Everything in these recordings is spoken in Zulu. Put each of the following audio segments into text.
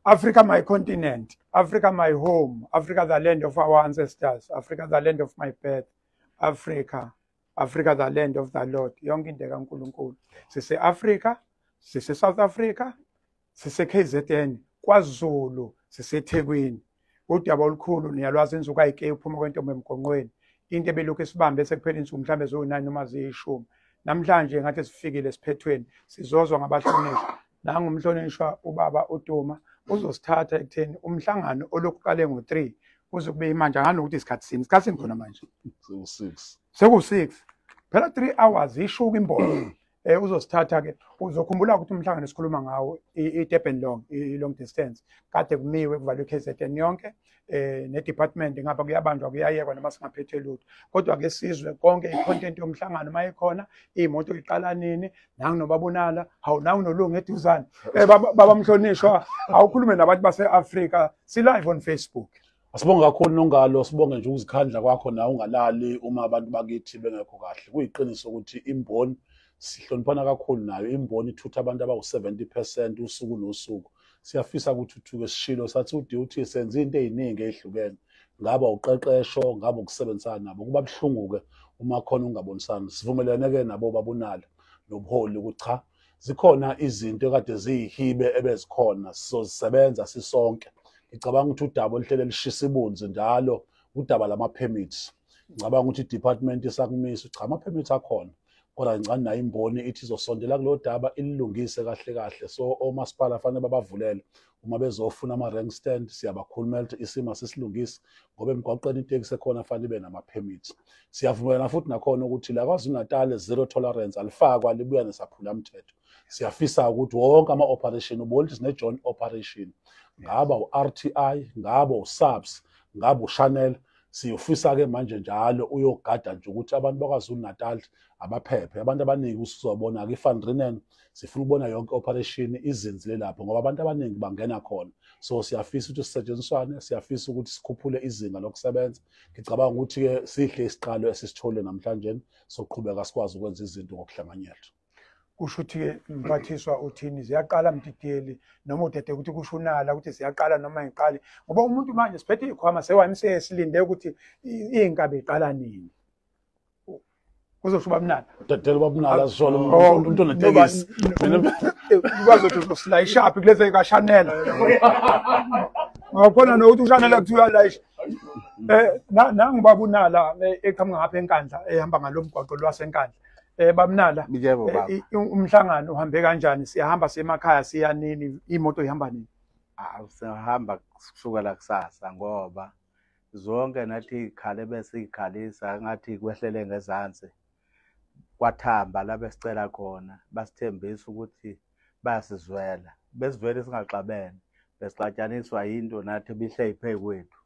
Africa, my continent. Africa, my home. Africa, the land of our ancestors. Africa, the land of my birth. Africa, Africa, the land of the Lord. Yonke into kaNkulunkulu. Sise Africa, sise South Africa, sise KZN, KwaZulu, sise Thekwini. Udaba olukhulu niyalwazi insuku ayike uphuma kwentombi emgonqweni. Into ebelokhu esibambe sekupheleni insuku mhlambe zo9 noma ziyishumi. Namhlanje ngathi sifikile siphethweni sizozwa ngabahlonishwa. Nangumhlonishwa ubaba uDuma uzosithatha ekutheni umhlangano olokuqale ngo3 kuze kube manje nganokuthi isikhathi sini khona manje seku6 phela 3 hours ishuka imbono uzosithatha ke uzokhumbula ukuthi umhlangano esikhuluma ngawo iDurban long distance kade kumiwe kuvalwe KZN yonke ne department ngapha kuyabanjwa kuyayekwa noma singaphethe lutho kodwa ke sizwe konke icontent yomhlangano mayikhona imoto iqala nini nanginobabonala hawu nanginolungu eduzane baba mhlonishwa awukhulume nabantu base-Afrika si live on Facebook. Asibonge kakhulu Nongalo, sibonge nje ukuzikhandla kwakho na ungalali uma abantu bakithi bengekho kahle. Kuyiqiniso ukuthi imboni sihloniphana kakhulu nayo, imboni ithutha abantu abawu70% usuku nosuku. Siyafisa ukuthuthuka esishilo sathi uDuty senza into eziningi ezihlukene. Ngaba uqeqesho, ngaba ukusebenzisana nabo kuba buhlungu ke uma khona ungabonisani. Sivumelene ke nabo babonala nobuholi ukuthi cha zikhona izinto kade ziyihibe ebezikhona sizozisebenza sisonke. Ngicabanga ukuthi udaba oluhlele lishisa ibunzi njalo udaba lama permits. Ngicabanga ukuthi idepartment isakumisa cha ama permits akhona. Kodwa ngicane nayo imboni ithi izosondela kulo daba ilungise kahle kahle. So omasipala fanele babavulele uma bezofuna ama rank stand siyabakhulumela ukuthi isimo sisilungise ngoba emgwaqeni iteksi ekhona fanele ibe nama permits. Siyavumelana futhi nakhona ukuthi la KwaZulu-Natal zero tolerance alifakwa libuya nesaphula umthetho. Siyafisa ukuthi wonke ama operation ubolisi ne joint operation ngaba uRTI ngaba uSAPS ngaba uChannel siyofisa ke manje njalo uyogada nje ukuthi abantu bakwaZulu-Natal abaphephe. Abantu abaningi usizobona ke iFunDRINAN sifuna ukubona yonke operation izinzile lapho ngoba abantu abaningi bangena khona. So siyafisa ukuthi sisetshenziswane, siyafisa ukuthi sikhuphule izinga lokusebenza. Ngicabanga ukuthi ke sihle isiqalo esisithole namhlanje soqhubeka sikwazi ukwenza izinto ngokuhlanganyela. Kusho ukuthi ke mphathiswa uthini ziyaqala mdideli noma udede ukuthi kusho unala ukuthi ziyaqala noma iqali ngoba umuntu manje siphethe ikhwama seWMC silinde ukuthi inkabe iqala nini kuzosho babunala Dadela babunala sisho umuntu onetekisi mina bazothi uzosila sharp kuleze ka Channel ngabona nokuthi uChannel kuthiwa layisha nangibabunala eqhamuka ngapha enkandla ehamba ngalomgwaqo lwasenkandla babunala umhlangano uhambe kanjani siyahamba semakhaya siya nini imoto ihamba nini sihamba kusukela kusasa ngoba zonke nathi ikhale bese ikhalisa ngathi kwehlele ngezansi kwathamba la besicela khona basithembisa ukuthi bayasizwela besivele singaxabene besixatshaniswa into nathi bihle iphe kwethu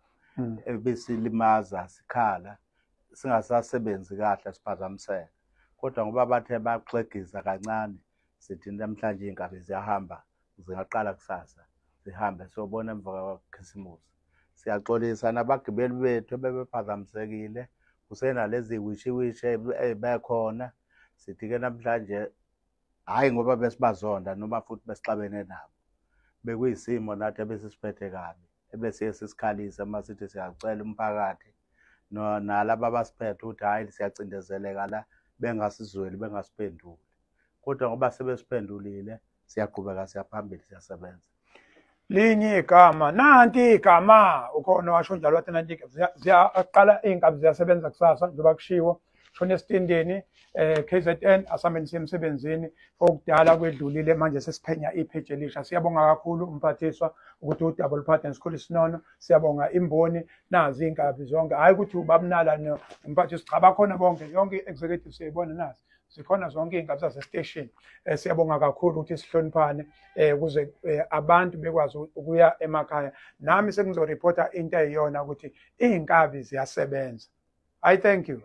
ebisilimaza sikhala singasasebenzi kahle siphazamiseka kodwa ngoba bathe baxegiza kancane sithi namhlanje inkabi ziyahamba zingaqala kusasa zihambe sobona emva kwaKhisimusi. Siyaxolisa nabagibeli bethu bebephazamisekile kusenalezi wishiwishi ebekhona sithi ke namhlanje hayi ngoba besibazonda noma futhi besixabene nabo bekuyisimo nathi ebesisiphethe kabi ebese sisikhalisa masithi siyacela umphakathi nalabo abasiphethe ukuthi hayi siyacindezeleka la bengasizweli bengasiphenduli kodwa ngoba sebesiphendulile siyaqhubeka siyaphambili siyasebenza. Linye igama nanti igama ukhona washo njalo wathi nanti ziyaqala inkabi ziyasebenza kusasa njengoba kushiwo shona esitindeni KZN asambeni semsebenzini okudala kwedlulile manje sesiphenya ipage elisha. Siyabonga kakhulu umphathiswa ukuthi udaba luphathe nesikhulu isinono. Siyabonga imboni nazi inkabi zonke hayi ukuthi ubabunala umphathiswa cha bakhona bonke yonke executive siyibona nazi zikhona zonke inkabi zasestation. Siyabonga kakhulu ukuthi sihloniphane ukuze abantu bekwazi ukuya emakhaya. Nami sengizoreport into eyiyona ukuthi inkabi ziyasebenza. I thank you.